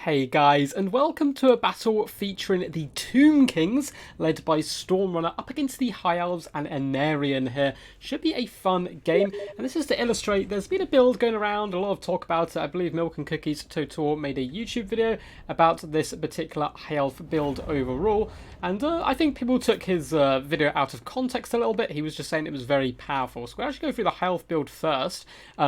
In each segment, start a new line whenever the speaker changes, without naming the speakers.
Hey guys, and welcome to a battle featuring the Tomb Kings, led by Stormrunner, up against the High Elves and Anarian here. Should be a fun game, and this is to illustrate, there's been a build going around, a lot of talk about it. I believe Milk and Cookies Totor made a YouTube video about this particular High Elf build overall, and I think people took his video out of context a little bit. He was just saying it was very powerful. So we'll actually go through the High Elf build first,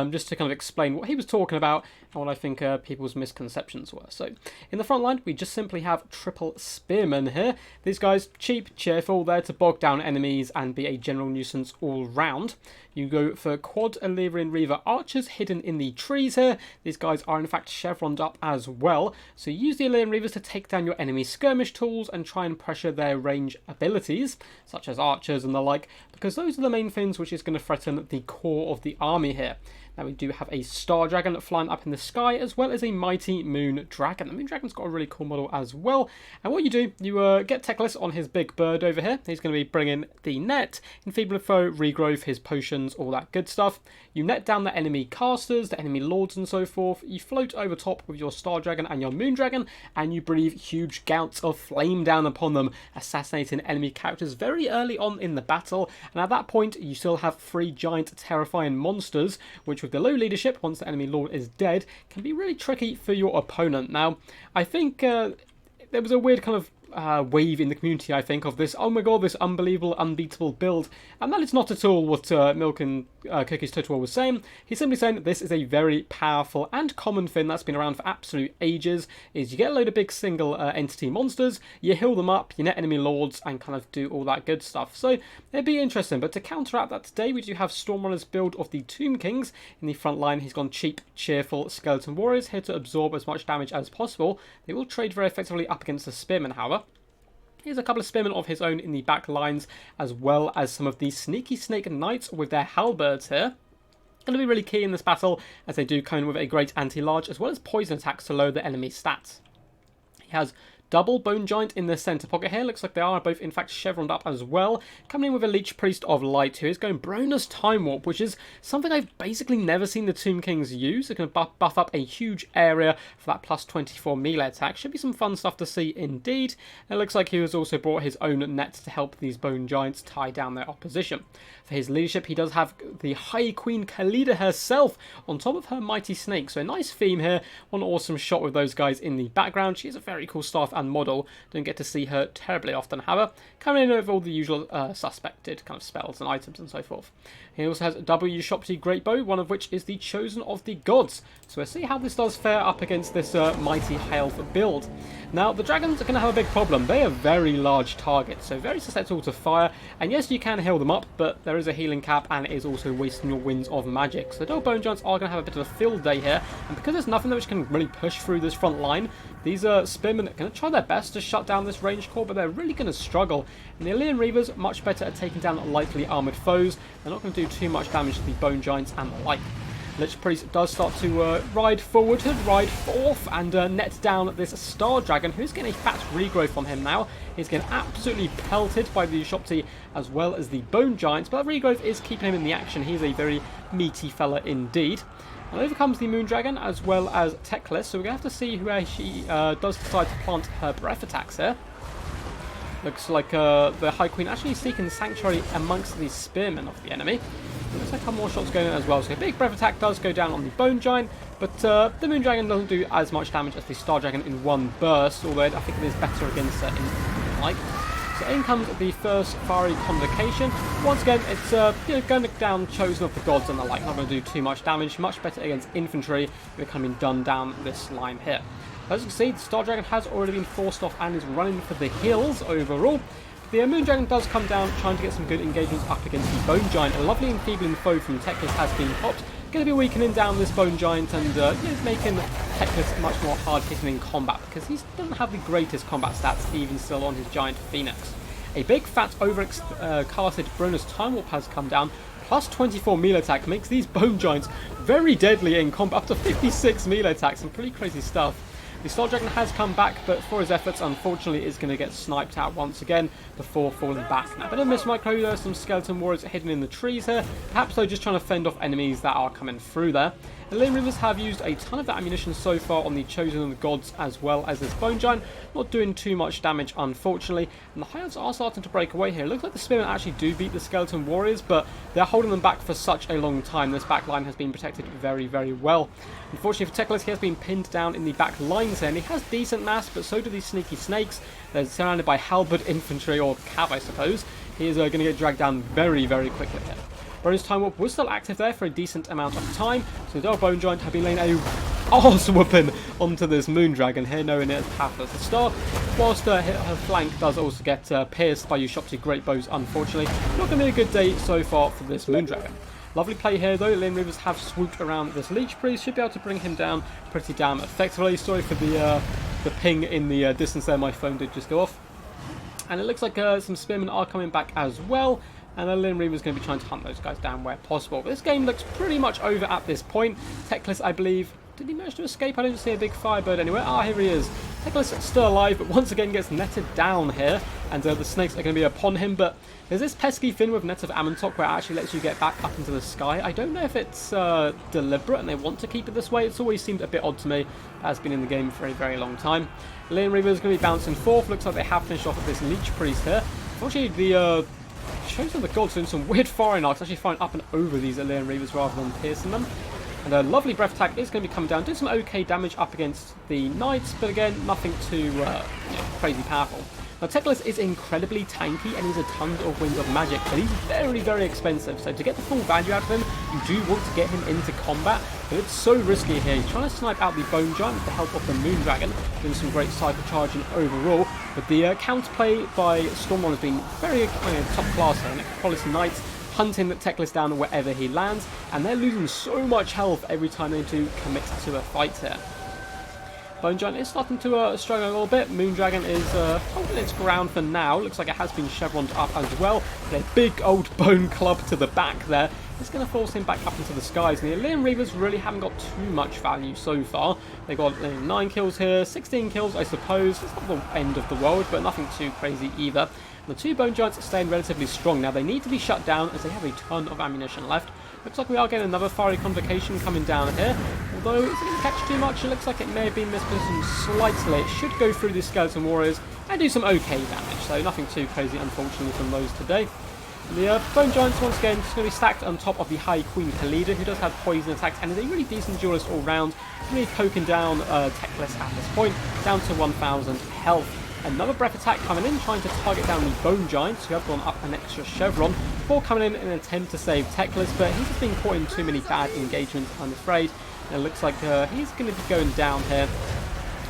just to kind of explain what he was talking about and what I think people's misconceptions were. So in the front line, we just simply have triple spearmen here. These guys, cheap, cheerful, there to bog down enemies and be a general nuisance all round. You go for quad Illyrian Reaver archers hidden in the trees here. These guys are in fact chevroned up as well. So you use the Illyrian Reavers to take down your enemy skirmish tools and try and pressure their range abilities, such as archers and the like, because those are the main things which is going to threaten the core of the army here. Now we do have a Star Dragon flying up in the sky, as well as a Mighty Moon Dragon. The Moon Dragon's got a really cool model as well. And what you do, you get Techless on his big bird over here. He's going to be bringing the net, Enfeebling Foe, Regrowth, his potions, all that good stuff. You net down the enemy casters, the enemy lords and so forth. You float over top with your Star Dragon and your Moon Dragon, and you breathe huge gouts of flame down upon them, assassinating enemy characters very early on in the battle. And at that point, you still have 3 giant terrifying monsters, which with the low leadership, once the enemy lord is dead, can be really tricky for your opponent. Now, I think there was a weird kind of wave in the community, I think, of this, oh my god, this unbelievable, unbeatable build, and that is not at all what Milk and Cookies Total was saying. He's simply saying that this is a very powerful and common thing that's been around for absolute ages, is you get a load of big single entity monsters, you heal them up, you net enemy lords, and kind of do all that good stuff. So it'd be interesting, but to counteract that today, we do have Stormrunner's build of the Tomb Kings. In the front line, he's gone cheap, cheerful skeleton warriors, here to absorb as much damage as possible. They will trade very effectively up against the spearmen, however. Here's a couple of spearmen of his own in the back lines, as well as some of the sneaky snake knights with their halberds here. Going to be really key in this battle, as they do come in with a great anti-large, as well as poison attacks to lower the enemy stats. He has double Bone Giant in the centre pocket here. Looks like they are both in fact chevroned up as well. Coming in with a Leech Priest of Light, who is going Bronus Time Warp, which is something I've basically never seen the Tomb Kings use. They're going to buff up a huge area for that plus 24 melee attack. Should be some fun stuff to see indeed. And it looks like he has also brought his own net to help these Bone Giants tie down their opposition. For his leadership, he does have the High Queen Khalida herself on top of her Mighty Snake. So a nice theme here. One awesome shot with those guys in the background. She has a very cool staff and model. Don't get to see her terribly often, however. Coming in with all the usual suspected kind of spells and items and so forth. He also has a W Shopty Great Bow, one of which is the Chosen of the Gods. So we'll see how this does fare up against this Mighty High Elf build. Now, the dragons are going to have a big problem. They are very large targets, so very susceptible to fire. And yes, you can heal them up, but there is a healing cap, and it is also wasting your winds of magic. So the Double Bone Giants are going to have a bit of a field day here. And because there's nothing which can really push through this front line, these spearmen are going to try their best to shut down this range core, but they're really going to struggle. And the Illyrian Reavers, much better at taking down lightly armoured foes. They're not going to do too much damage to the Bone Giants and the like. Lich Priest does start to ride forward, ride forth, and net down this Star Dragon, who's getting a fat regrowth on him now. He's getting absolutely pelted by the Shopty as well as the Bone Giants, but that regrowth is keeping him in the action. He's a very meaty fella indeed. And over comes the Moon Dragon as well as Techless, so we're going to have to see where she does decide to plant her breath attacks here. Looks like the High Queen actually seeking sanctuary amongst the spearmen of the enemy. Looks like a couple more shots going in as well. So a big breath attack does go down on the Bone Giant, but the Moon Dragon doesn't do as much damage as the Star Dragon in one burst, although I think it is better against in like. So in comes the first fiery convocation. Once again, it's going down Chosen of the Gods and the like. Not going to do too much damage. Much better against infantry. We're coming done down this line here. As you can see, the Star Dragon has already been forced off and is running for the hills overall. The Moon Dragon does come down, trying to get some good engagements up against the Bone Giant. A lovely enfeebling foe from Techless has been popped. Going to be weakening down this Bone Giant and making Techless much more hard hitting in combat, because he doesn't have the greatest combat stats even still on his Giant Phoenix. A big fat casted Bronus Time Warp has come down. Plus 24 melee attack makes these Bone Giants very deadly in combat, up to 56 melee attacks, some pretty crazy stuff. The Star Dragon has come back, but for his efforts, unfortunately, is going to get sniped out once again before falling back. Now, a bit of miss micro, there are some skeleton warriors hidden in the trees here. Perhaps they're just trying to fend off enemies that are coming through there. The Lane Reavers have used a ton of ammunition so far on the Chosen and the Gods as well as this Bone Giant, not doing too much damage unfortunately, and the High Elves are starting to break away here. It looks like the Spearmen actually do beat the Skeleton Warriors, but they're holding them back for such a long time. This back line has been protected very, very well. Unfortunately for Teclis, he has been pinned down in the back lines here, and he has decent mass, but so do these sneaky snakes. They're surrounded by halberd infantry, or cav I suppose. He is going to get dragged down very, very quickly here. Bonus Time Warp was still active there for a decent amount of time, so the Bone Giant have been laying a arse whooping onto this Moon Dragon here, knowing it as powerful as the star, whilst her flank does also get pierced by Ushopti Great Bows, unfortunately. Not going to be a good day so far for this Moon Dragon. Lovely play here though. Lane Reavers have swooped around this Leech Priest, should be able to bring him down pretty damn effectively. Sorry for the ping in the distance there, my phone did just go off. And it looks like some Spearmen are coming back as well. And the Lane Reaver is going to be trying to hunt those guys down where possible. But this game looks pretty much over at this point. Teclis, I believe, did he manage to escape? I don't see a big Firebird anywhere. Ah, here he is. Teclis still alive, but once again gets netted down here. And the snakes are going to be upon him. But there's this pesky thing with Net of Amantok where it actually lets you get back up into the sky. I don't know if it's deliberate and they want to keep it this way. It's always seemed a bit odd to me. It has been in the game for a very long time. Lane Reaver is going to be bouncing forth. Looks like they have finished off with this Leech Priest here. Unfortunately, the Chosen the Gods doing some weird firing arcs, actually firing up and over these Lane Reavers rather than piercing them. And a lovely breath attack is going to be coming down, doing some okay damage up against the Knights, but again, nothing too crazy powerful. Now, Teclis is incredibly tanky and he's a ton of winds of magic, but he's very, very expensive. So to get the full value out of him, you do want to get him into combat, but it's so risky here. He's trying to snipe out the Bone Giant with the help of the Moon Dragon, doing some great cycle charging overall. But the counterplay by Stormron has been very top class here. Necropolis Knights hunting Teclis down wherever he lands, and they're losing so much health every time they do commit to a fight here. Bone Giant is starting to struggle a little bit. Moon Dragon is holding its ground for now. Looks like it has been chevroned up as well. But a big old bone club to the back there is going to force him back up into the skies. And the Lane Reavers really haven't got too much value so far. They got 9 kills here, 16 kills I suppose. It's not the end of the world, but nothing too crazy either. The two Bone Giants are staying relatively strong. Now they need to be shut down as they have a ton of ammunition left. Looks like we are getting another fiery convocation coming down here. Although, is it going to catch too much? It looks like it may have been mispositioned slightly. It should go through the Skeleton Warriors and do some okay damage. So nothing too crazy, unfortunately, from those today. The Bone Giants, once again, just going to be stacked on top of the High Queen Khalida, who does have poison attacks and is a really decent duelist all round. Really poking down Teclis at this point, down to 1,000 health. Another breath attack coming in, trying to target down the Bone Giants, who have gone up an extra chevron, before coming in an attempt to save Teclis, but he's just been caught in too many bad engagements, I'm afraid. And it looks like he's going to be going down here.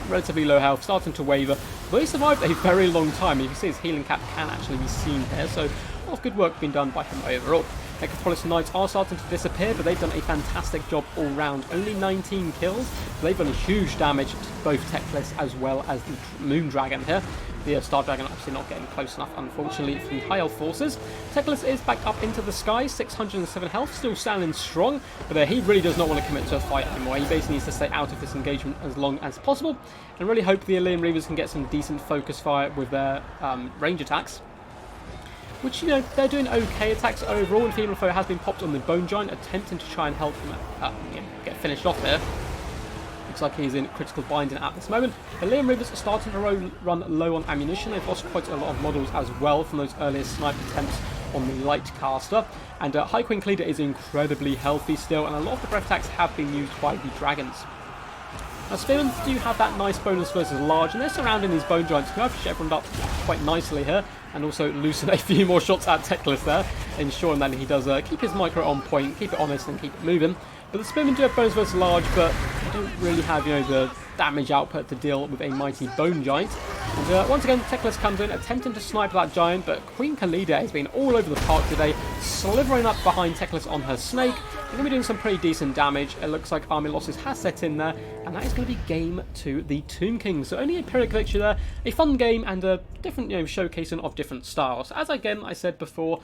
Relatively low health, starting to waver. But he survived a very long time. You can see his healing cap can actually be seen here, so a lot of good work being done by him overall. Necropolis Knights are starting to disappear, but they've done a fantastic job all round. Only 19 kills, but they've done a huge damage to both Teclis as well as the Moon Dragon here. The Star Dragon obviously not getting close enough, unfortunately, for the High Elf forces. Teclis is back up into the sky, 607 health, still standing strong, but he really does not want to commit to a fight anymore. He basically needs to stay out of this engagement as long as possible, and really hope the Lane Reavers can get some decent focus fire with their range attacks. Which, you know, they're doing okay attacks overall, and Female Foe has been popped on the Bone Giant, attempting to try and help him get finished off here. Looks like he's in critical binding at this moment. The Lane Reavers are starting to run low on ammunition. They've lost quite a lot of models as well from those earlier sniper attempts on the Light Caster. And High Queen Cleader is incredibly healthy still, and a lot of the breath attacks have been used by the dragons. Now, Spearmen do have that nice bonus versus large, and they're surrounding these Bone Giants, who have chevroned up quite nicely here, and also loosen a few more shots at Teclis there, ensuring that he does keep his micro on point, keep it honest, and keep it moving. But the Spearmen do have bonus versus large, but they don't really have, the damage output to deal with a mighty Bone Giant. And once again, Teclis comes in, attempting to snipe that giant, but Queen Khalida has been all over the park today, slithering up behind Teclis on her snake. They're going to be doing some pretty decent damage. It looks like army losses has set in there, and that is going to be game to the Tomb Kings. So only a Pyrrhic victory there, a fun game, and a different, showcasing of different styles. As I said before,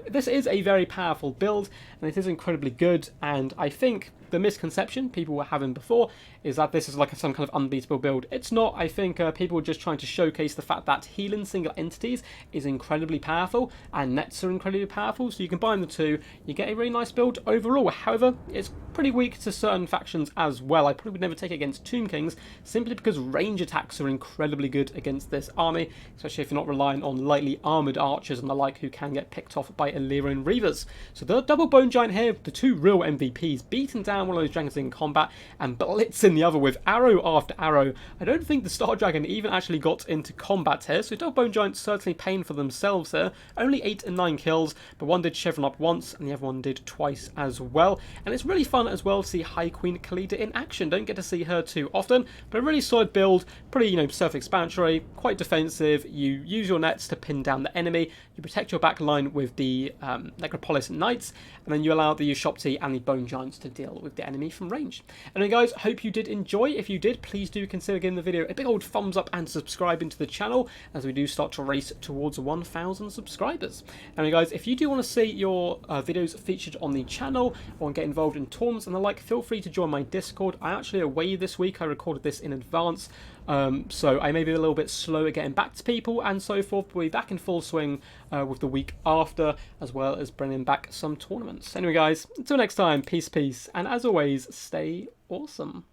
this is a very powerful build, and it is incredibly good, and I think the misconception people were having before is that this is like some kind of unbeatable build. It's not. I think people were just trying to show showcase the fact that healing single entities is incredibly powerful, and nets are incredibly powerful, so you combine the two, you get a really nice build overall. However, it's pretty weak to certain factions as well. I probably would never take it against Tomb Kings, simply because range attacks are incredibly good against this army, especially if you're not relying on lightly armoured archers and the like who can get picked off by Illyrian Reavers. So the double Bone Giant here, the two real MVPs, beating down one of those dragons in combat and blitzing the other with arrow after arrow. I don't think the Star Dragon even actually got into combat here, so double Bone Giants certainly paying for themselves here. Only 8 and 9 kills, but one did chevron up once and the other one did twice as well. And it's really fun as well to see High Queen Khalida in action. Don't get to see her too often, but a really solid build, pretty, self-explanatory, quite defensive. You use your nets to pin down the enemy, you protect your back line with the Necropolis Knights, and then you allow the Ushopti and the Bone Giants to deal with the enemy from range. Anyway guys, hope you did enjoy. If you did, please do consider giving the video a big old thumbs up and subscribing to the channel as we do start to race towards 1,000 subscribers. Anyway guys, if you do want to see your videos featured on the channel or get involved in tournaments and the like, feel free to join my Discord. I'm actually away this week. I recorded this in advance, so I may be a little bit slow at getting back to people and so forth. We'll be back in full swing with the week after, as well as bringing back some tournaments. Anyway guys, until next time, peace, and as always, stay awesome.